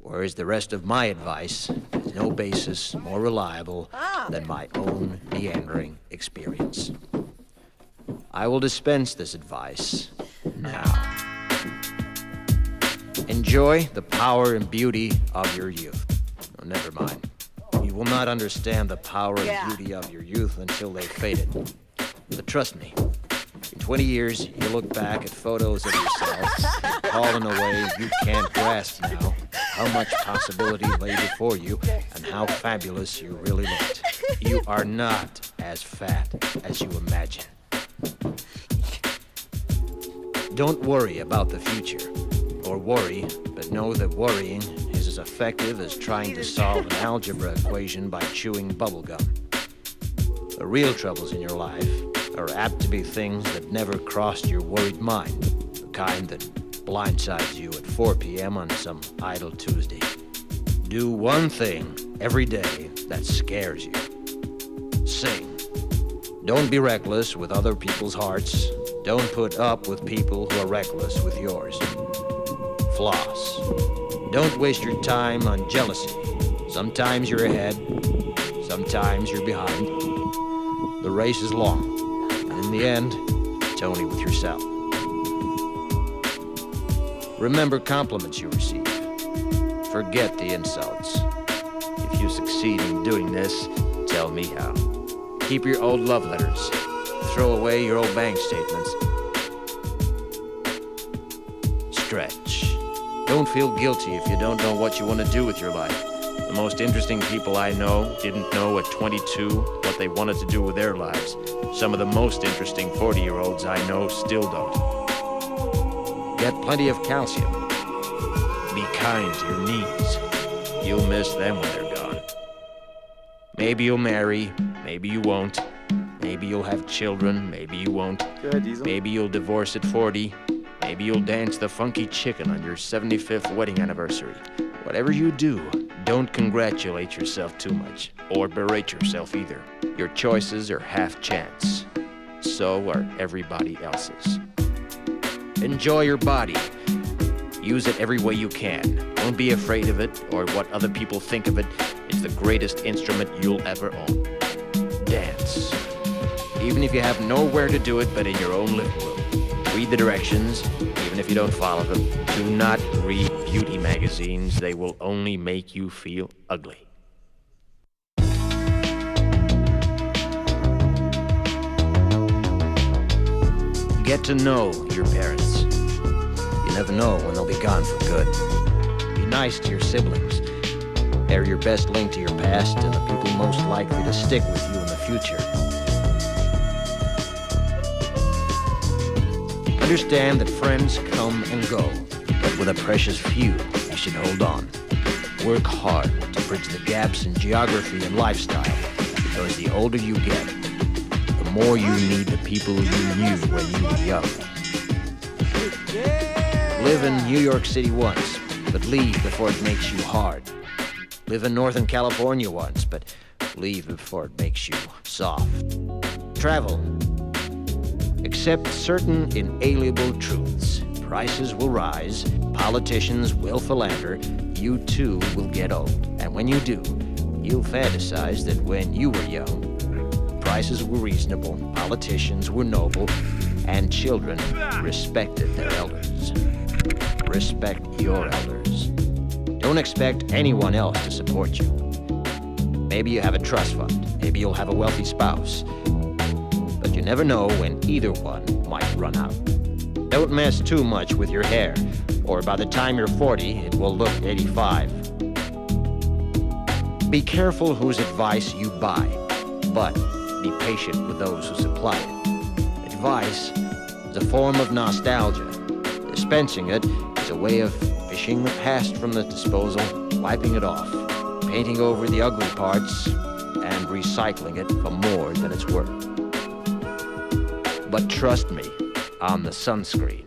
whereas the rest of my advice has no basis more reliable than my own meandering experience. I will dispense this advice now. Enjoy the power and beauty of your youth. Oh, never mind. You will not understand the power and beauty of your youth until they've faded. But trust me, in 20 years, you'll look back at photos of yourself, all in a way you can't grasp now, how much possibility lay before you, and how fabulous you really looked. You are not as fat as you imagine. Don't worry about the future, or worry, but know that worrying is as effective as trying to solve an algebra equation by chewing bubblegum. The real troubles in your life are apt to be things that never crossed your worried mind, the kind that blindsides you at 4 p.m. on some idle Tuesday. Do one thing every day that scares you. Sing. Don't be reckless with other people's hearts. Don't put up with people who are reckless with yours. Floss. Don't waste your time on jealousy. Sometimes you're ahead, sometimes you're behind. The race is long, and in the end, it's only with yourself. Remember compliments you receive. Forget the insults. If you succeed in doing this, tell me how. Keep your old love letters. Throw away your old bank statements. Stretch. Don't feel guilty if you don't know what you want to do with your life. The most interesting people I know didn't know at 22 what they wanted to do with their lives. Some of the most interesting 40-year-olds I know still don't. Get plenty of calcium. Be kind to your knees. You'll miss them when they're gone. Maybe you'll marry, maybe you won't. Maybe you'll have children, maybe you won't. Maybe you'll divorce at 40. Maybe you'll dance the funky chicken on your 75th wedding anniversary. Whatever you do, don't congratulate yourself too much, or berate yourself either. Your choices are half chance. So are everybody else's. Enjoy your body. Use it every way you can. Don't be afraid of it, or what other people think of it. It's the greatest instrument you'll ever own. Dance. Even if you have nowhere to do it but in your own living room. Read the directions, even if you don't follow them. Do not read beauty magazines. They will only make you feel ugly. Get to know your parents. You never know when they'll be gone for good. Be nice to your siblings. They're your best link to your past and the people most likely to stick with you in the future. Understand that friends come and go, but with a precious few, you should hold on. Work hard to bridge the gaps in geography and lifestyle, because the older you get, the more you need the people you knew when you were young. Live in New York City once, but leave before it makes you hard. Live in Northern California once, but leave before it makes you soft. Travel. Accept certain inalienable truths. Prices will rise, politicians will philander, you too will get old. And when you do, you'll fantasize that when you were young, prices were reasonable, politicians were noble, and children respected their elders. Respect your elders. Don't expect anyone else to support you. Maybe you have a trust fund, maybe you'll have a wealthy spouse, but you never know when either one might run out. Don't mess too much with your hair, or by the time you're 40, it will look 85. Be careful whose advice you buy, but be patient with those who supply it. Advice is a form of nostalgia. Dispensing it is a way of fishing the past from the disposal, wiping it off, painting over the ugly parts, and recycling it for more than it's worth. But trust me on the sunscreen.